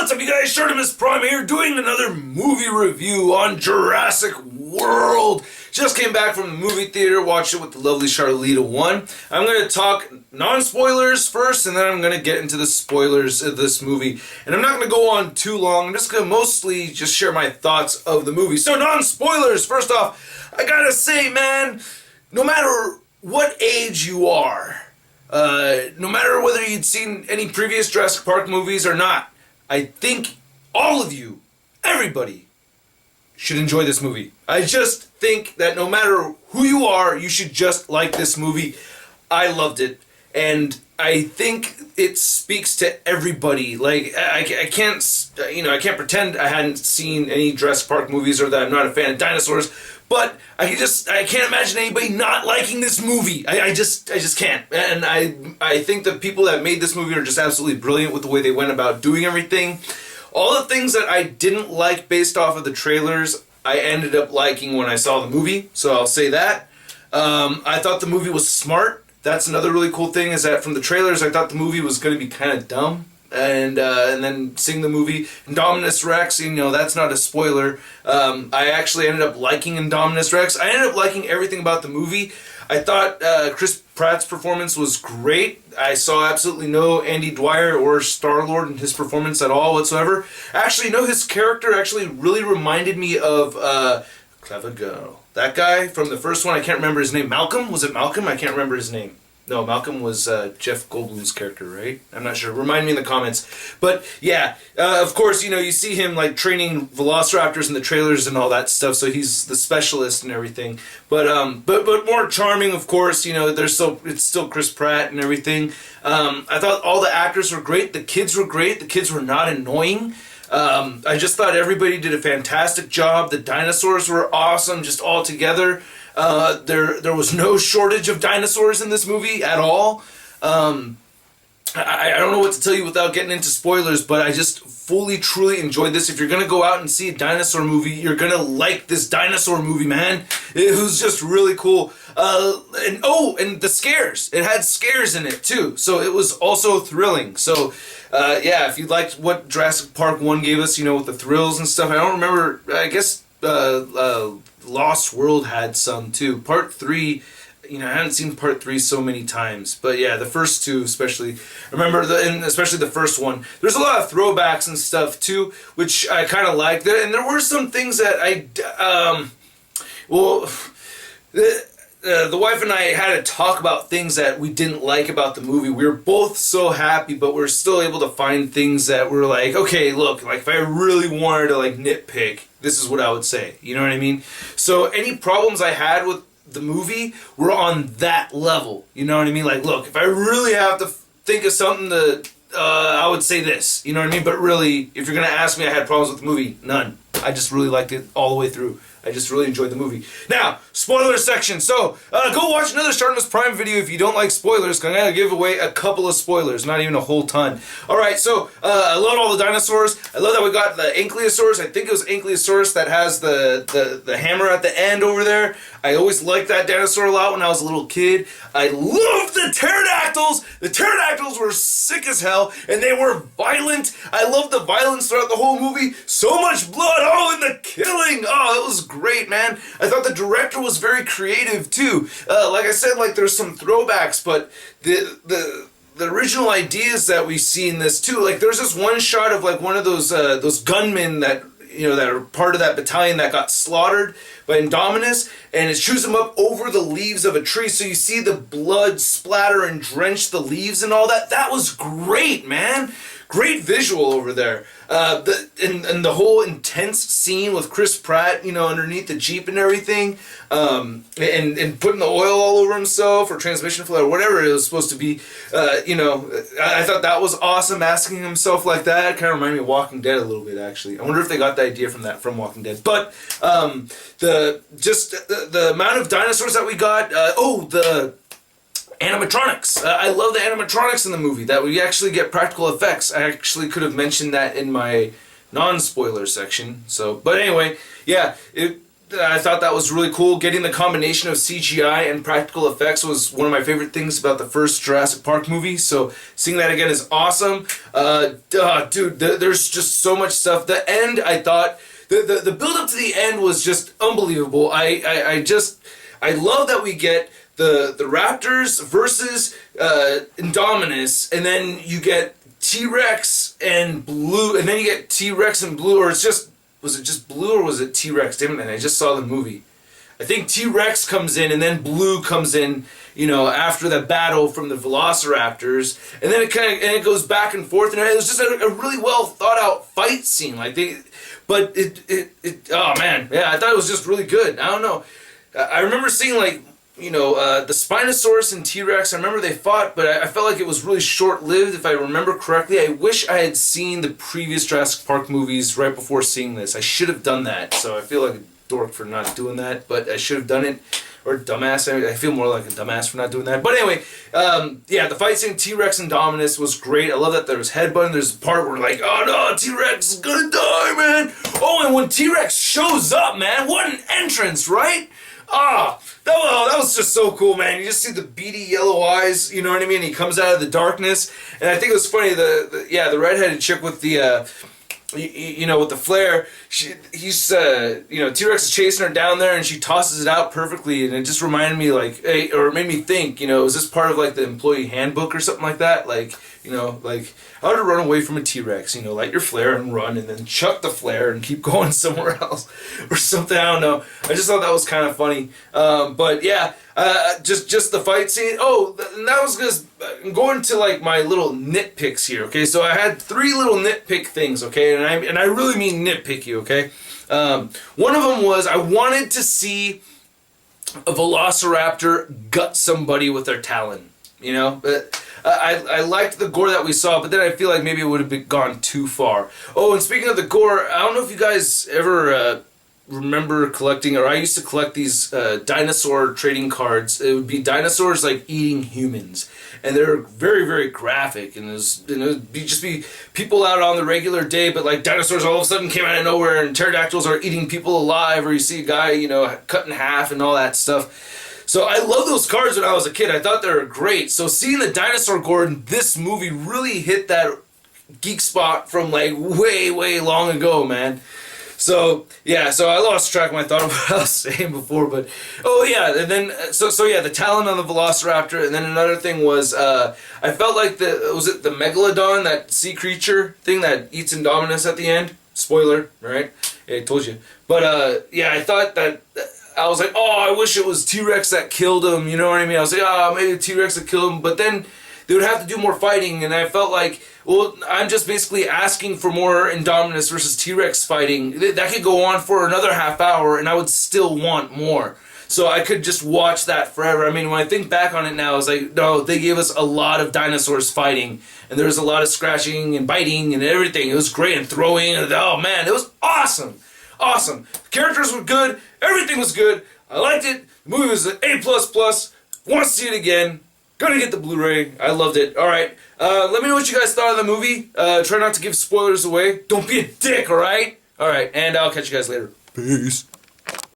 What's up, you guys? ShartimusPrime here, doing another movie review on Jurassic World. Just came back from the movie theater, watched it with the lovely Charlita 1. I'm going to talk non-spoilers first, and then I'm going to get into the spoilers of this movie. And I'm not going to go on too long. I'm just going to mostly just share my thoughts of the movie. So, non-spoilers. First off, I gotta say, man, no matter what age you are, no matter whether you'd seen any previous Jurassic Park movies or not, I think all of you, everybody, should enjoy this movie. I just think that no matter who you are, you should just like this movie. I loved it, and I think it speaks to everybody. Like, I can't, I can't pretend I hadn't seen any Jurassic Park movies or that I'm not a fan of dinosaurs, but I can't imagine anybody not liking this movie. I just can't. And I think the people that made this movie are just absolutely brilliant with the way they went about doing everything. All the things that I didn't like based off of the trailers, I ended up liking when I saw the movie, so I'll say that. I thought the movie was smart. That's another really cool thing, is that from the trailers, I thought the movie was going to be kind of dumb. And then seeing the movie Indominus Rex, that's not a spoiler. I actually ended up liking Indominus Rex. I ended up liking everything about the movie. I thought Chris Pratt's performance was great. I saw absolutely no Andy Dwyer or Star-Lord in his performance at all whatsoever. Actually, his character actually really reminded me of Clever Girl. That guy from the first one, I can't remember his name. Malcolm? Was it Malcolm? I can't remember his name. No, Malcolm was Jeff Goldblum's character, right? I'm not sure. Remind me in the comments. But yeah, of course, you see him like training velociraptors in the trailers and all that stuff. So he's the specialist and everything. But more charming, of course. It's still Chris Pratt and everything. I thought all the actors were great. The kids were great. The kids were not annoying. I just thought everybody did a fantastic job. The dinosaurs were awesome, just all together. There was no shortage of dinosaurs in this movie at all. I don't know what to tell you without getting into spoilers, but I just fully, truly enjoyed this. If you're going to go out and see a dinosaur movie, you're going to like this dinosaur movie, man. It was just really cool. And the scares. It had scares in it, too. So it was also thrilling. So, yeah, if you liked what Jurassic Park 1 gave us, with the thrills and stuff, I don't remember, I guess, Lost World had some too. Part 3, I haven't seen Part 3 so many times, but yeah, the first two especially. And especially the first one. There's a lot of throwbacks and stuff too, which I kind of liked. And there were some things that the wife and I had to talk about things that we didn't like about the movie. We were both so happy, but we're still able to find things that were like, okay, look, like if I really wanted to like nitpick, this is what I would say. You know what I mean? So any problems I had with the movie were on that level. You know what I mean? Like, look, if I really have to think of something to, I would say this. You know what I mean? But really, if you're going to ask me, I had problems with the movie. None. I just really liked it all the way through. I just really enjoyed the movie. Now, spoiler section. So, go watch another ShartimusPrime video if you don't like spoilers, because I'm going to give away a couple of spoilers, not even a whole ton. Alright, so, I love all the dinosaurs. I love that we got the Ankylosaurus. I think it was Ankylosaurus that has the hammer at the end over there. I always liked that dinosaur a lot when I was a little kid. I loved the pterodactyls. The pterodactyls were sick as hell, and they were violent. I loved the violence throughout the whole movie. So much blood. Oh, and the killing. Oh, it was great, man. I thought the director was very creative too. Like I said, like there's some throwbacks, but the original ideas that we see in this too. Like there's this one shot of like one of those gunmen that that are part of that battalion that got slaughtered by Indominus, and it shoots them up over the leaves of a tree, so you see the blood splatter and drench the leaves and all that. That was great, man. Great visual over there. And the whole intense scene with Chris Pratt, underneath the Jeep and everything, and putting the oil all over himself, or transmission fluid, or whatever it was supposed to be, I thought that was awesome, asking himself like that. It kind of reminded me of Walking Dead a little bit, actually. I wonder if they got the idea from Walking Dead. But, the amount of dinosaurs that we got, the animatronics. I love the animatronics in the movie, that we actually get practical effects. I actually could have mentioned that in my non-spoiler section. So, but anyway, yeah, I thought that was really cool. Getting the combination of CGI and practical effects was one of my favorite things about the first Jurassic Park movie. So seeing that again is awesome. Dude, there's just so much stuff. The end, I thought, the build up to the end was just unbelievable. I love that we get the Raptors versus Indominus, and then you get T-Rex and Blue, and then you get T-Rex and Blue, or was it just Blue or was it T-Rex? Damn it, I just saw the movie. I think T-Rex comes in and then Blue comes in, you know, after the battle from the Velociraptors, and then it goes back and forth, and it was just a really well thought out fight scene. Like oh man, yeah, I thought it was just really good. I don't know. I remember seeing, like, you know, the Spinosaurus and T-Rex. I remember they fought, but I felt like it was really short-lived, if I remember correctly. I wish I had seen the previous Jurassic Park movies right before seeing this. I should have done that, so I feel like a dork for not doing that, but I should have done it. Or dumbass. I feel more like a dumbass for not doing that. But anyway, yeah, the fight scene T-Rex and Dominus was great. I love that there was headbutting. There's a part where, like, oh no, T-Rex is gonna die, man. Oh, and when T-Rex shows up, man, what an entrance, right? That was just so cool, man. You just see the beady yellow eyes, you know what I mean? He comes out of the darkness, and I think it was funny. The redheaded chick with the you know, with the flare, he's you know, T-Rex is chasing her down there, and she tosses it out perfectly, and it just reminded me, like, hey, or it made me think, you know, is this part of, like, the employee handbook or something like that? Like, you know, like, how to run away from a T-Rex, you know, light your flare and run, and then chuck the flare and keep going somewhere else, or something, I don't know. I just thought that was kind of funny. But yeah, just the fight scene. Oh, and that was just going to, like, my little nitpicks here, okay? So I had 3 little nitpick things, okay? And I really mean nitpicky, okay? One of them was I wanted to see a Velociraptor gut somebody with their talon, you know? But I liked the gore that we saw, but then I feel like maybe it would have gone too far. Oh, and speaking of the gore, I don't know if you guys ever remember collecting, or I used to collect these dinosaur trading cards. It would be dinosaurs, like, eating humans, and they're very, very graphic, and it would just be people out on the regular day, but, like, dinosaurs all of a sudden came out of nowhere, and pterodactyls are eating people alive, or you see a guy, you know, cut in half and all that stuff. So I love those cards when I was a kid. I thought they were great. So seeing the dinosaur gore in this movie really hit that geek spot from, like, way, way long ago, man. So yeah, so I lost track of my thought of what I was saying before, but oh yeah, and then so yeah, the talon on the Velociraptor, and then another thing was I felt like was it the Megalodon, that sea creature thing that eats Indominus at the end? Spoiler, right? Yeah, I told you. But yeah, I thought that. I was like, oh, I wish it was T-Rex that killed him, you know what I mean? I was like, oh, maybe T-Rex that killed him, but then they would have to do more fighting, and I felt like, well, I'm just basically asking for more Indominus versus T-Rex fighting. That could go on for another half hour, and I would still want more. So I could just watch that forever. I mean, when I think back on it now, it's like, no, they gave us a lot of dinosaurs fighting, and there was a lot of scratching and biting and everything. It was great, and throwing, and oh man, it was awesome. Awesome. The characters were good. Everything was good. I liked it. The movie was an A++. Want to see it again. Gonna get the Blu-ray. I loved it. Alright. Let me know what you guys thought of the movie. Try not to give spoilers away. Don't be a dick, alright? Alright, and I'll catch you guys later. Peace.